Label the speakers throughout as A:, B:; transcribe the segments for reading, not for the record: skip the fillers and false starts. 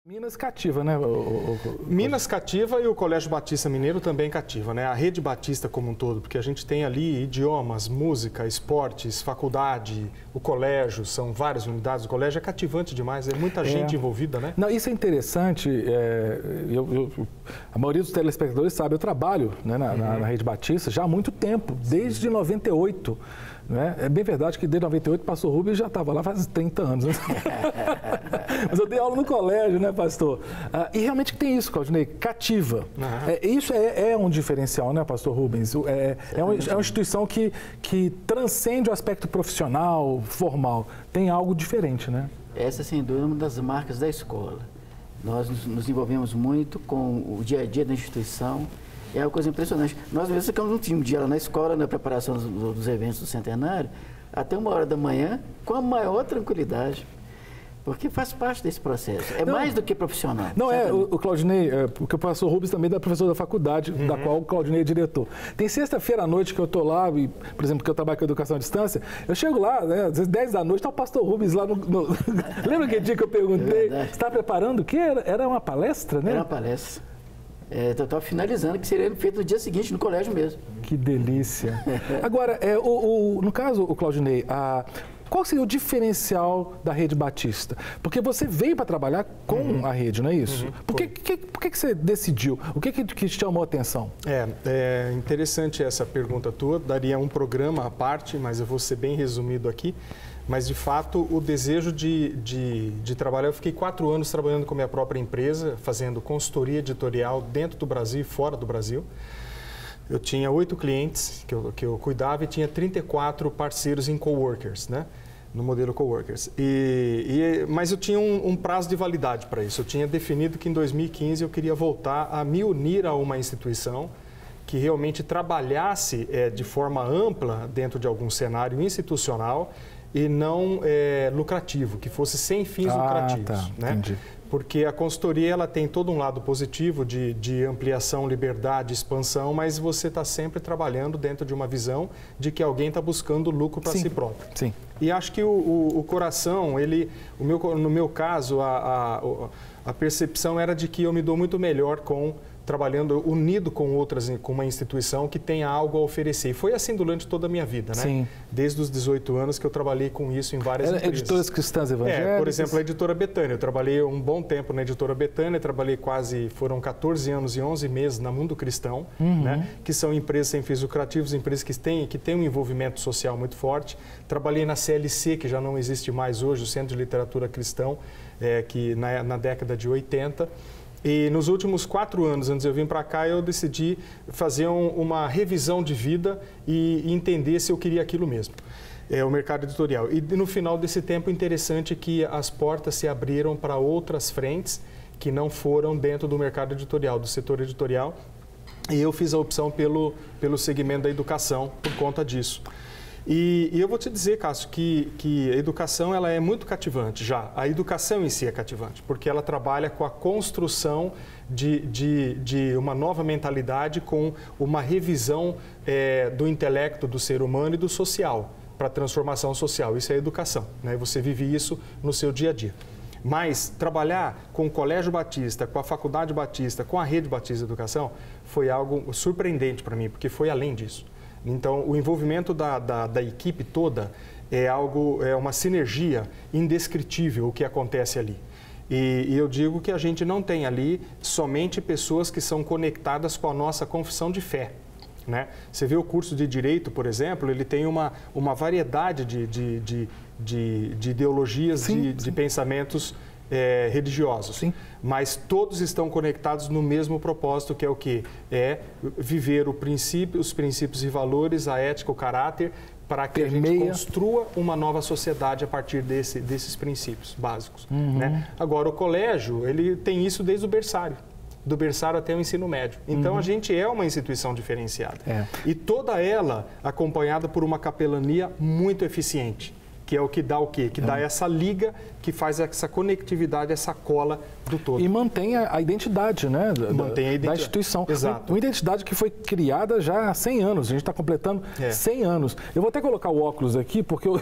A: Minas cativa, né?
B: Minas cativa e o Colégio Batista Mineiro também cativa, né? A Rede Batista como um todo, porque a gente tem ali idiomas, música, esportes, faculdade, o colégio, são várias unidades. O colégio é cativante demais, é muita gente envolvida, né?
A: Não, isso é interessante. A maioria dos telespectadores sabe, eu trabalho, né, na Rede Batista já há muito tempo, desde 98. Né? É bem verdade que desde 98 o pastor Rubens já estava lá faz 30 anos. Né? Mas eu dei aula no colégio, né, pastor? E realmente tem isso, Claudinei, cativa. Isso é um diferencial, né, pastor Rubens? É uma instituição que transcende o aspecto profissional, formal. Tem algo diferente, né?
C: Essa, sem dúvida, é uma das marcas da escola. Nós nos envolvemos muito com o dia a dia da instituição. É uma coisa impressionante. Nós mesmos ficamos um dia lá na escola, na preparação dos eventos do centenário, até 1h da manhã, com a maior tranquilidade. Porque faz parte desse processo. É mais do que profissional.
A: Não, o Claudinei, porque o pastor Rubens também é professor da faculdade, da qual o Claudinei é diretor. Tem sexta-feira à noite que eu estou lá, e, por exemplo, que eu trabalho com educação à distância, eu chego lá, né, às vezes 10 da noite, está o pastor Rubens lá no... Lembra aquele dia que eu perguntei? Você está preparando o quê? Era uma palestra, né?
C: Era uma palestra. Eu estava finalizando, que seria feito no dia seguinte, no colégio mesmo.
A: Que delícia. Agora, no caso, o Claudinei, qual seria o diferencial da Rede Batista? Porque você veio para trabalhar com a rede, não é isso? Por que você decidiu? O que te chamou a atenção?
B: É interessante essa pergunta tua, daria um programa à parte, mas eu vou ser bem resumido aqui. Mas, de fato, o desejo de trabalhar... Eu fiquei 4 anos trabalhando com a minha própria empresa, fazendo consultoria editorial dentro do Brasil e fora do Brasil. Eu tinha 8 clientes que eu cuidava e tinha 34 parceiros em coworkers, né? No modelo coworkers. Mas eu tinha um prazo de validade para isso. Eu tinha definido que em 2015 eu queria voltar a me unir a uma instituição que realmente trabalhasse de forma ampla dentro de algum cenário institucional e não lucrativo, que fosse sem fins lucrativos.
A: Tá,
B: né?
A: Entendi.
B: Porque a consultoria ela tem todo um lado positivo de ampliação, liberdade, expansão, mas você está sempre trabalhando dentro de uma visão de que alguém está buscando lucro para si próprio.
A: Sim.
B: E acho que o coração, no meu caso, a percepção era de que eu me dou muito melhor trabalhando unido com uma instituição que tenha algo a oferecer. E foi assim durante toda a minha vida, né?
A: Sim.
B: Desde os 18 anos que eu trabalhei com isso em várias empresas.
A: Editoras cristãs evangélicas?
B: Por exemplo, a Editora Betânia. Eu trabalhei um bom tempo na Editora Betânia, foram 14 anos e 11 meses na Mundo Cristão, né? Que são empresas sem fins lucrativos, empresas que têm um envolvimento social muito forte. Trabalhei na CLC, que já não existe mais hoje, o Centro de Literatura Cristão, que na década de 80. E nos últimos 4 anos, antes de eu vir para cá, eu decidi fazer uma revisão de vida e entender se eu queria aquilo mesmo, o mercado editorial. E no final desse tempo, interessante que as portas se abriram para outras frentes que não foram dentro do mercado editorial, do setor editorial. E eu fiz a opção pelo segmento da educação por conta disso. E eu vou te dizer, Cássio, que a educação ela é muito cativante já. A educação em si é cativante, porque ela trabalha com a construção de uma nova mentalidade, com uma revisão do intelecto do ser humano e do social, para a transformação social. Isso é educação, né? Você vive isso no seu dia a dia. Mas trabalhar com o Colégio Batista, com a Faculdade Batista, com a Rede Batista de Educação, foi algo surpreendente para mim, porque foi além disso. Então, o envolvimento da equipe toda é uma sinergia indescritível o que acontece ali. E eu digo que a gente não tem ali somente pessoas que são conectadas com a nossa confissão de fé, né? Você vê o curso de Direito, por exemplo, ele tem uma variedade de ideologias, de pensamentos religiosos.
A: Sim.
B: Mas todos estão conectados no mesmo propósito, que é o quê? É viver os princípios e valores, a ética, o caráter, para que a gente construa uma nova sociedade a partir desses princípios básicos. Né? Agora, o colégio, ele tem isso desde o berçário. Do berçário até o ensino médio. Então, a gente é uma instituição diferenciada. E toda ela acompanhada por uma capelania muito eficiente, que é o que dá o quê? Que dá essa liga, que faz essa conectividade, essa cola do todo.
A: E mantém a identidade, né? Da instituição.
B: Exato.
A: Uma identidade que foi criada já há 100 anos. A gente está completando 100 anos. Eu vou até colocar o óculos aqui, porque eu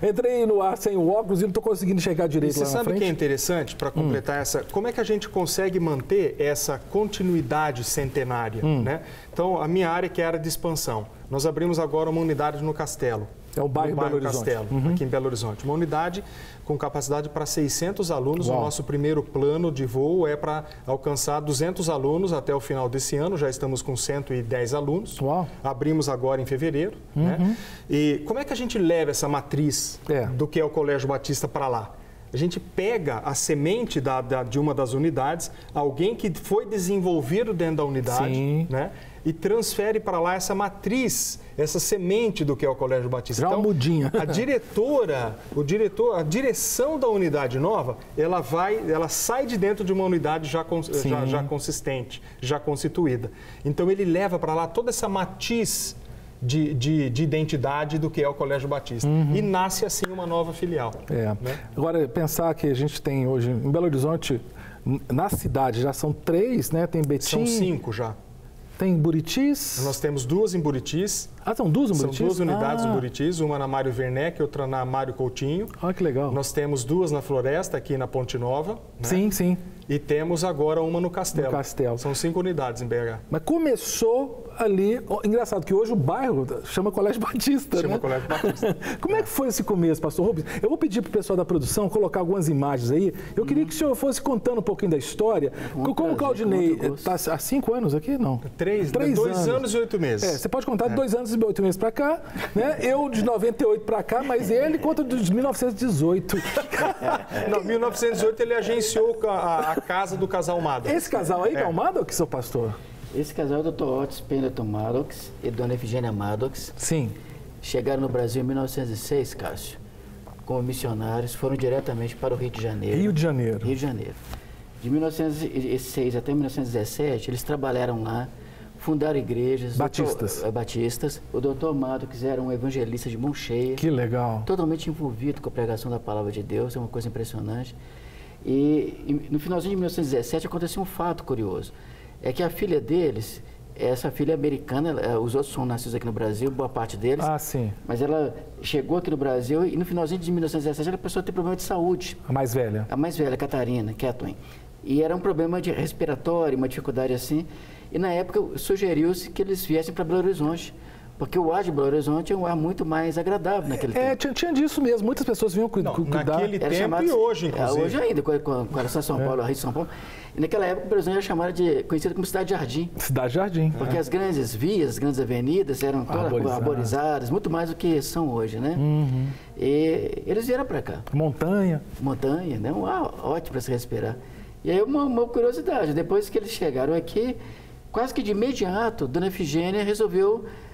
A: entrei no ar sem o óculos e não estou conseguindo enxergar direito lá na frente.
B: Você sabe o que é interessante para completar essa? Como é que a gente consegue manter essa continuidade centenária, né? Então, a minha área que é a área de expansão. Nós abrimos agora uma unidade no Castelo.
A: É o bairro Belo Horizonte.
B: Castelo, aqui em Belo Horizonte. Uma unidade com capacidade para 600 alunos.
A: Uau.
B: O nosso primeiro plano de voo é para alcançar 200 alunos até o final desse ano. Já estamos com 110 alunos.
A: Uau.
B: Abrimos agora em fevereiro. Né? E como é que a gente leva essa matriz do que é o Colégio Batista para lá? A gente pega a semente de uma das unidades, alguém que foi desenvolvido dentro da unidade, né? E transfere para lá essa matriz, essa semente do que é o Colégio Batista.
A: Já uma mudinha.
B: A diretora, a direção da unidade nova, ela sai de dentro de uma unidade já consistente, já constituída. Então ele leva para lá toda essa matiz de identidade do que é o Colégio Batista. E nasce assim uma nova filial. Né?
A: Agora, pensar que a gente tem hoje em Belo Horizonte, na cidade já são 3, né? Tem Betim.
B: São 5 já.
A: Tem Buritis?
B: Nós temos 2 em Buritis.
A: São 2 em Buritis?
B: São 2 unidades em Buritis, uma na Mário Werneck, outra na Mário Coutinho.
A: Olha que legal.
B: Nós temos 2 na Floresta, aqui na Ponte Nova. Né?
A: Sim.
B: E temos agora uma no Castelo.
A: No Castelo.
B: São 5 unidades em BH.
A: Mas começou ali... Engraçado que hoje o bairro chama Colégio Batista,
B: Chama
A: né?
B: Colégio Batista.
A: Como é que foi esse começo, pastor Rubens? Eu vou pedir para o pessoal da produção colocar algumas imagens aí. Eu queria que o senhor fosse contando um pouquinho da história. Como o Claudinei está há 5 anos aqui? Não.
B: 2 anos e 8 meses.
A: Você pode contar de 2 anos e 8 meses para cá, né? Eu de 98 para cá, mas ele conta de 1918.
B: Não, 1918 ele agenciou a casa do casal Maddox.
A: Esse casal aí que é o Maddox, seu pastor?
C: Esse casal é o Dr. Otis Pendleton Maddox e Dona Efigênia Maddox.
A: Sim.
C: Chegaram no Brasil em 1906, Cássio, como missionários, foram diretamente para o Rio de Janeiro.
A: Rio de Janeiro.
C: Rio de Janeiro. De 1906 até 1917, eles trabalharam lá, fundaram igrejas.
A: Batistas.
C: Batistas. O Dr. Maddox era um evangelista de mão cheia.
A: Que legal.
C: Totalmente envolvido com a pregação da palavra de Deus, é uma coisa impressionante. E no finalzinho de 1917 aconteceu um fato curioso. É que a filha deles, essa filha americana, os outros são nascidos aqui no Brasil, boa parte deles.
A: Ah, sim.
C: Mas ela chegou aqui no Brasil e no finalzinho de 1917 ela começou a ter problema de saúde.
A: A mais velha.
C: A mais velha, Catarina Kathleen. E era um problema de respiratório, uma dificuldade assim. E na época sugeriu-se que eles viessem para Belo Horizonte. Porque o ar de Belo Horizonte é um ar muito mais agradável naquele tempo.
A: Tinha disso mesmo. Muitas pessoas vinham cuidar.
B: Naquele tempo e hoje, inclusive.
C: Hoje ainda, com a relação a São Paulo, a Rio de São Paulo. E naquela época, Belo Horizonte era conhecida como Cidade Jardim.
A: Cidade Jardim.
C: Porque as grandes vias, as grandes avenidas eram todas arborizadas, muito mais do que são hoje, né? E eles vieram para cá.
A: Montanha,
C: né? Um ar ótimo para se respirar. E aí uma curiosidade, depois que eles chegaram aqui, quase que de imediato, Dona Efigênia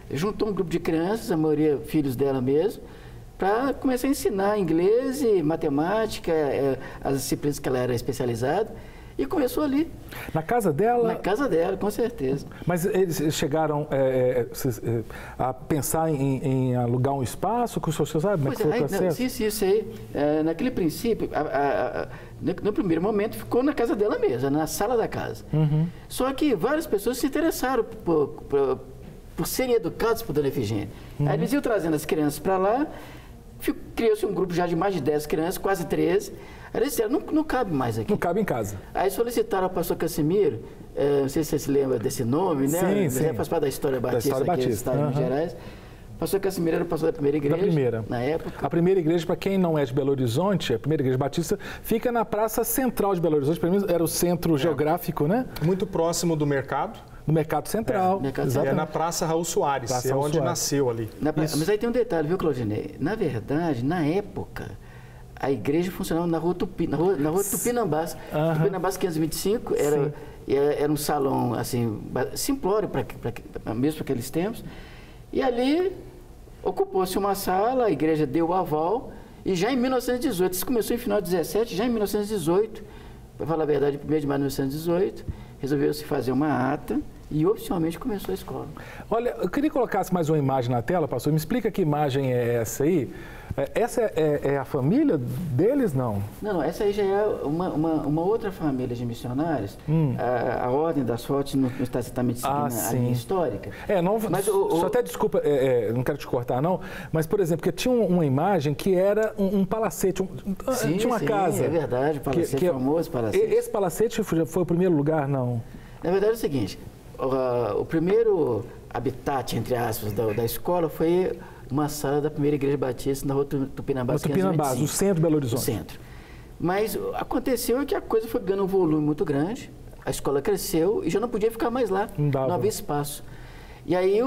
C: juntou um grupo de crianças, a maioria filhos dela mesmo, para começar a ensinar inglês e matemática, as disciplinas que ela era especializada, e começou ali.
A: Na casa dela?
C: Na casa dela, com certeza.
A: Mas eles chegaram a pensar em alugar um espaço? Que o senhor sabe como é que foi o processo?
C: Sim, isso aí. Naquele princípio, no primeiro momento, ficou na casa dela mesma, na sala da casa. Só que várias pessoas se interessaram por serem educados por Dona Efigênia. Aí eles iam trazendo as crianças para lá, criou-se um grupo já de mais de 10 crianças, quase 13. Aí eles disseram, não cabe mais aqui.
A: Não cabe em casa.
C: Aí solicitaram ao pastor Casimiro, não sei se você se lembra desse nome, né?
A: Sim.
C: Faz parte da História Batista aqui do estado de Minas Gerais. O pastor Casimiro era o pastor da primeira igreja.
A: Da primeira.
C: Na época.
A: A primeira igreja, para quem não é de Belo Horizonte, a primeira igreja batista, fica na praça central de Belo Horizonte. Para mim era o centro geográfico, né?
B: Muito próximo do mercado.
A: No Mercado Central.
B: É na Praça Raul Soares, onde nasceu ali.
C: Mas aí tem um detalhe, viu, Claudinei? Na verdade, na época, a igreja funcionava na rua Tupinambás. Tupinambás 525 era um salão assim, simplório, mesmo para aqueles tempos. E ali ocupou-se uma sala, a igreja deu o aval, e já em 1918, isso começou em final de 17, já em 1918, para falar a verdade, 1º de maio de 1918, resolveu-se fazer uma ata e oficialmente começou a escola.
A: Olha, eu queria colocar mais uma imagem na tela, pastor. Me explica que imagem é essa aí. Essa é a família deles, não?
C: Não, essa aí já é uma outra família de missionários. A Ordem das Fotos não está exatamente seguindo a linha histórica.
A: Mas só até desculpa, não quero te cortar, não, mas, por exemplo, porque tinha uma imagem que era um palacete, tinha uma casa.
C: É verdade, o palacete, famoso palacete.
A: Esse palacete foi o primeiro lugar, não?
C: Na verdade é o seguinte, o primeiro habitat, entre aspas, da escola foi uma sala da primeira igreja batista na rua Tupinambás,
A: no centro de Belo Horizonte.
C: No centro. Mas aconteceu que a coisa foi ganhando um volume muito grande, a escola cresceu e já não podia ficar mais lá, não havia espaço. E aí,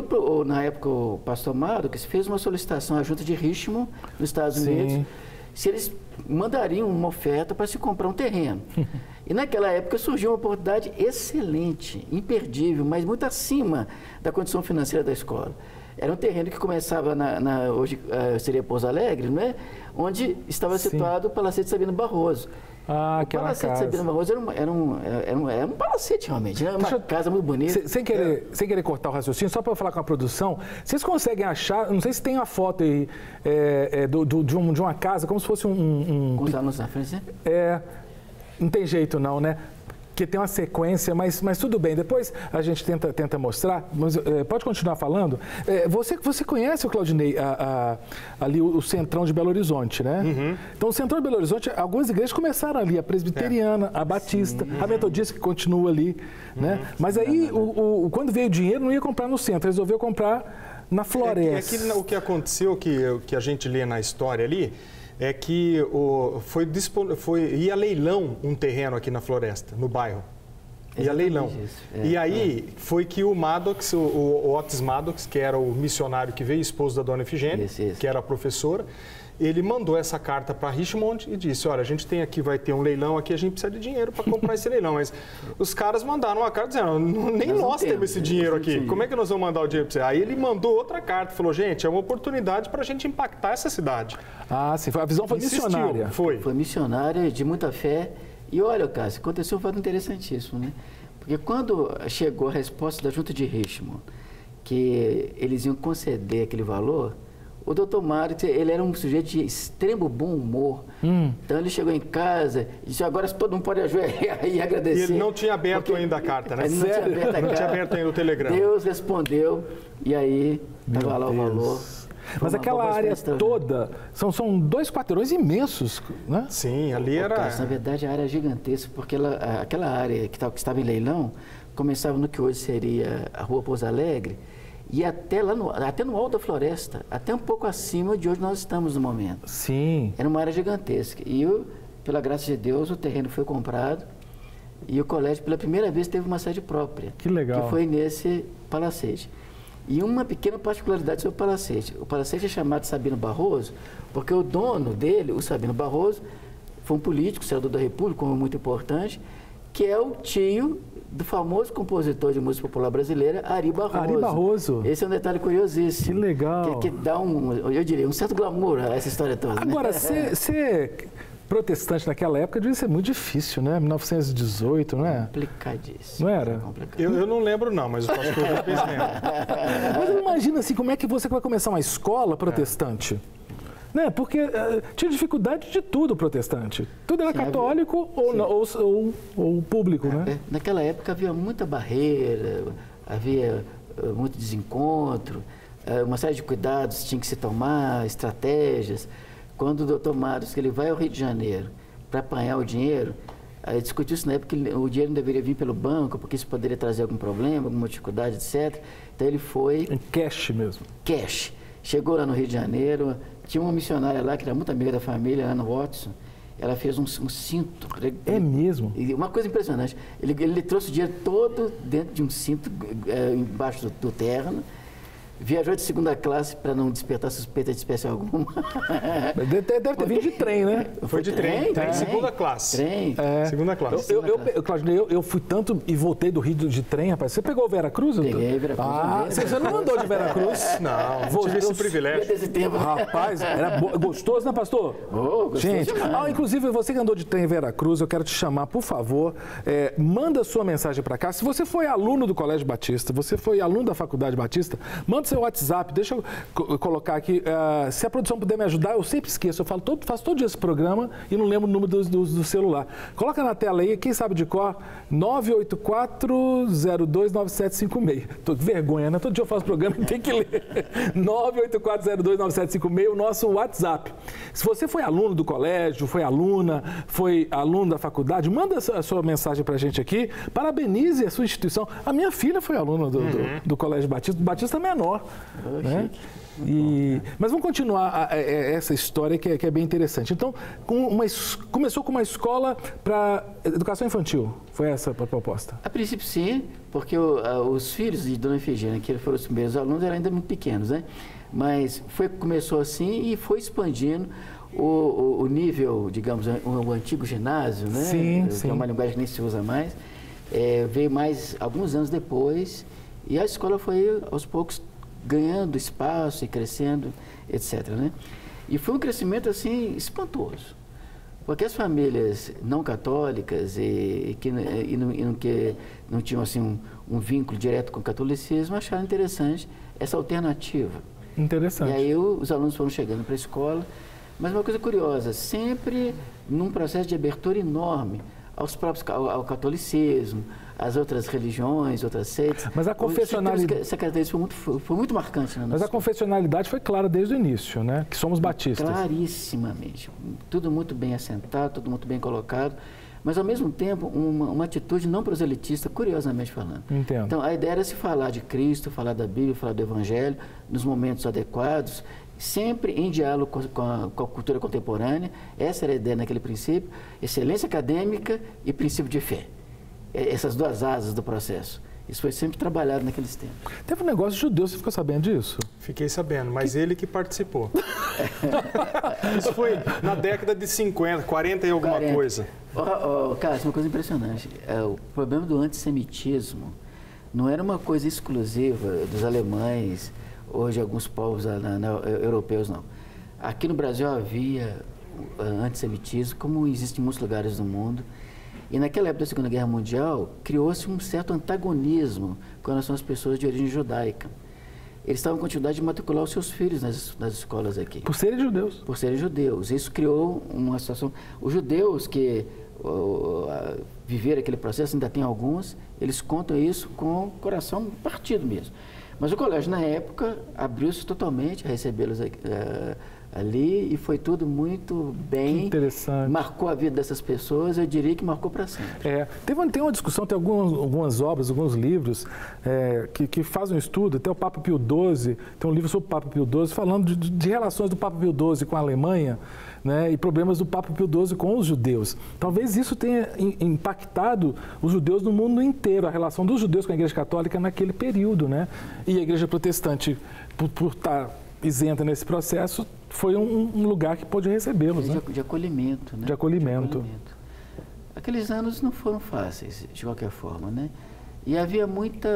C: na época, o pastor Maddox fez uma solicitação à junta de Richmond, nos Estados Unidos, se eles mandariam uma oferta para se comprar um terreno. E naquela época surgiu uma oportunidade excelente, imperdível, mas muito acima da condição financeira da escola. Era um terreno que começava hoje seria Pouso Alegre, não é? Onde estava situado o Palacete Sabino Barroso.
A: O
C: Palacete Sabino Barroso era um palacete realmente, era uma casa muito bonita.
A: Sem querer cortar o raciocínio, só para eu falar com a produção, vocês conseguem achar, não sei se tem uma foto aí de uma casa, como se fosse
C: Com os anúncios na frente, né?
A: Não tem jeito não, né? Porque tem uma sequência, mas tudo bem. Depois a gente tenta mostrar, mas pode continuar falando. Você conhece, o Claudinei, ali o Centrão de Belo Horizonte, né? Uhum. Então, o Centrão de Belo Horizonte, algumas igrejas começaram ali, a Presbiteriana, a Batista, a Metodista que continua ali, né? Mas aí, quando veio o dinheiro, não ia comprar no centro, resolveu comprar na Floresta.
B: O que aconteceu, que a gente lê na história ali, é que ia leilão um terreno aqui na Floresta, no bairro. Ia leilão. E aí foi que o Maddox, o Otis Maddox, que era o missionário que veio, esposo da dona Efigênia, que era a professora, ele mandou essa carta para Richmond e disse, olha, a gente vai ter um leilão aqui, a gente precisa de dinheiro para comprar esse leilão. Mas os caras mandaram uma carta dizendo, nem nós temos esse dinheiro aqui, como é que nós vamos mandar o dinheiro para você? Aí ele mandou outra carta, falou, gente, é uma oportunidade para a gente impactar essa cidade.
A: Sim, a visão foi missionária.
C: Foi missionária, de muita fé. E olha, Cássio, aconteceu um fato interessantíssimo, né? Porque quando chegou a resposta da junta de Richmond, que eles iam conceder aquele valor, o doutor Mário, ele era um sujeito de extremo bom humor. Então ele chegou em casa e disse, agora todo mundo pode ajoelhar e agradecer.
B: E ele não tinha aberto ainda a carta, né?
C: Não tinha aberto
B: ainda o telegrama.
C: Deus respondeu e aí estava lá o valor.
A: Mas aquela área toda, são 2 quarteirões imensos, né?
B: Sim, ali era...
C: Na verdade, a área é gigantesca, porque aquela área que estava em leilão começava no que hoje seria a Rua Pouso Alegre e até no alto da Floresta, até um pouco acima de onde nós estamos no momento.
A: Sim.
C: Era uma área gigantesca. E, pela graça de Deus, o terreno foi comprado e o colégio, pela primeira vez, teve uma sede própria.
A: Que legal.
C: Que foi nesse palacete. E uma pequena particularidade sobre o palacete. O palacete é chamado de Sabino Barroso porque o dono dele, o Sabino Barroso, foi um político, senador da República, como muito importante, que é o tio do famoso compositor de música popular brasileira, Ari Barroso.
A: Ari Barroso.
C: Esse é um detalhe curiosíssimo.
A: Que legal.
C: Que dá eu diria, um certo glamour a essa história toda.
A: Agora, ser protestante naquela época devia ser muito difícil, né? 1918, não é?
C: Complicadíssimo.
A: Não era?
B: Eu não lembro não, mas o pastor fez lembra.
A: Mas imagina assim, como é que você vai começar uma escola protestante? Né? Porque tinha dificuldade de tudo protestante. Tudo era católico ou público, né?
C: Naquela época havia muita barreira, havia muito desencontro, uma série de cuidados tinha que se tomar, estratégias. Quando o doutor Mários, que ele vai ao Rio de Janeiro para apanhar o dinheiro, discutiu-se na época que o dinheiro não deveria vir pelo banco, porque isso poderia trazer algum problema, alguma dificuldade, etc. Então ele foi...
A: Em cash mesmo.
C: Cash. Chegou lá no Rio de Janeiro, tinha uma missionária lá, que era muito amiga da família, Ana Watson, ela fez um cinto.
A: É mesmo?
C: E uma coisa impressionante, ele trouxe o dinheiro todo dentro de um cinto, embaixo do terno, viajou de segunda classe para não despertar suspeita de espécie alguma.
A: Deve ter vindo de trem, né?
B: Foi de trem, segunda classe.
C: Trem.
B: Segunda classe.
A: Claudinei, eu fui tanto e voltei do Rio de trem, rapaz. Você pegou Veracruz?
C: Peguei Veracruz.
A: Você não andou de Veracruz?
B: Não tive esse privilégio.
C: Desse tempo.
A: Rapaz, era gostoso, né, pastor?
C: Gostoso.
A: Gente, inclusive você que andou de trem em Veracruz, eu quero te chamar, por favor, manda sua mensagem para cá. Se você foi aluno do Colégio Batista, você foi aluno da Faculdade Batista, manda seu WhatsApp, deixa eu colocar aqui, se a produção puder me ajudar, eu sempre esqueço, faço todo dia esse programa e não lembro o número do celular. Coloca na tela aí, quem sabe de cor, 984-029756. Tô com vergonha, né? Todo dia eu faço programa e tem que ler. 984-029756, o nosso WhatsApp. Se você foi aluno do colégio, foi aluna, foi aluno da faculdade, manda a sua mensagem pra gente aqui, parabenize a sua instituição. A minha filha foi aluna do Colégio Batista menor. Né? Mas vamos continuar essa história que é bem interessante. Então, começou com uma escola para educação infantil. Foi essa a proposta?
C: A princípio, sim, porque os filhos de Dona Efigênia, que foram os primeiros alunos, eram ainda muito pequenos, né? Mas começou assim e foi expandindo o nível, digamos, o antigo ginásio, né?
A: Sim,
C: que é uma linguagem que nem se usa mais. Veio mais alguns anos depois e a escola foi, aos poucos, ganhando espaço e crescendo, etc. Né? E foi um crescimento assim espantoso, porque as famílias não católicas e que não tinham assim um vínculo direto com o catolicismo acharam interessante essa alternativa.
A: Interessante.
C: E aí os alunos foram chegando para a escola, mas uma coisa curiosa, sempre num processo de abertura enorme ao catolicismo, às outras religiões, outras seitas.
A: Mas a confessionalidade...
C: Essa característica foi muito marcante.
A: Mas a confessionalidade foi clara desde o início, né? Que somos batistas.
C: Clarissimamente. Tudo muito bem assentado, tudo muito bem colocado, mas ao mesmo tempo uma atitude não proselitista, curiosamente falando.
A: Entendo.
C: Então a ideia era se falar de Cristo, falar da Bíblia, falar do Evangelho, nos momentos adequados, sempre em diálogo com a cultura contemporânea. Essa era a ideia naquele princípio, excelência acadêmica e princípio de fé. Essas duas asas do processo. Isso foi sempre trabalhado naqueles tempos.
A: Teve um negócio judeu, você ficou sabendo disso?
B: Fiquei sabendo, mas ele que participou. Isso foi na década de 50, 40 e alguma coisa.
C: Cara, isso é uma coisa impressionante. O problema do antissemitismo não era uma coisa exclusiva dos alemães ou de alguns povos europeus, não. Aqui no Brasil havia antissemitismo, como existe em muitos lugares do mundo. E naquela época da Segunda Guerra Mundial, criou-se um certo antagonismo com relação às pessoas de origem judaica. Eles estavam com dificuldade de matricular os seus filhos nas escolas aqui.
A: Por serem judeus.
C: Por serem judeus. Isso criou uma situação... Os judeus que viveram aquele processo, ainda tem alguns, eles contam isso com o coração partido mesmo. Mas o colégio, na época, abriu-se totalmente a recebê-los ali e foi tudo muito bem.
A: Que interessante.
C: Marcou a vida dessas pessoas, eu diria que marcou para sempre.
A: Tem uma discussão, tem algumas obras, alguns livros que fazem um estudo, até o Papa Pio XII, tem um livro sobre o Papa Pio XII, falando de relações do Papa Pio XII com a Alemanha, né, e problemas do Papa Pio XII com os judeus. Talvez isso tenha impactado os judeus no mundo inteiro, a relação dos judeus com a Igreja Católica naquele período, né? E a Igreja Protestante, por estar isenta nesse processo, foi um lugar que pôde recebê-los, né?
C: De acolhimento, né?
A: De acolhimento.
C: Aqueles anos não foram fáceis, de qualquer forma, né? E havia muito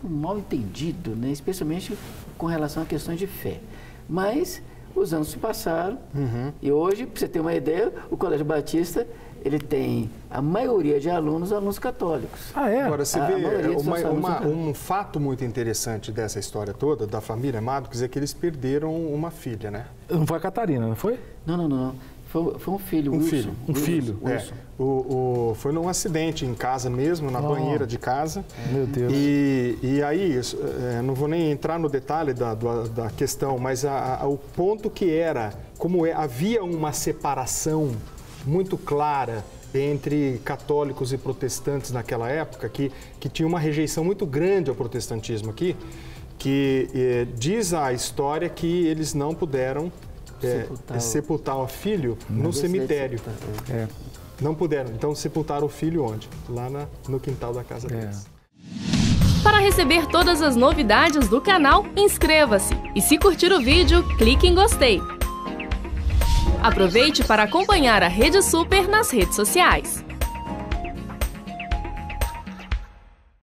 C: mal entendido, né? Especialmente com relação a questões de fé. Mas os anos se passaram e hoje, para você ter uma ideia, o Colégio Batista, ele tem a maioria de alunos católicos.
B: Agora, você vê um fato muito interessante dessa história toda, da família Amado, quer dizer que eles perderam uma filha, né?
A: Não foi a Catarina, não foi?
C: Não. Foi um filho, Wilson.
A: Um filho.
B: Foi num acidente em casa mesmo, na banheira de casa.
A: Meu Deus.
B: E aí, não vou nem entrar no detalhe da questão, mas o ponto que era, havia uma separação muito clara entre católicos e protestantes naquela época, que tinha uma rejeição muito grande ao protestantismo aqui, que diz a história que eles não puderam sepultar o filho no cemitério. Não puderam. Então, sepultaram o filho onde? Lá no quintal da casa deles.
D: Para receber todas as novidades do canal, inscreva-se. E se curtir o vídeo, clique em gostei. Aproveite para acompanhar a Rede Super nas redes sociais.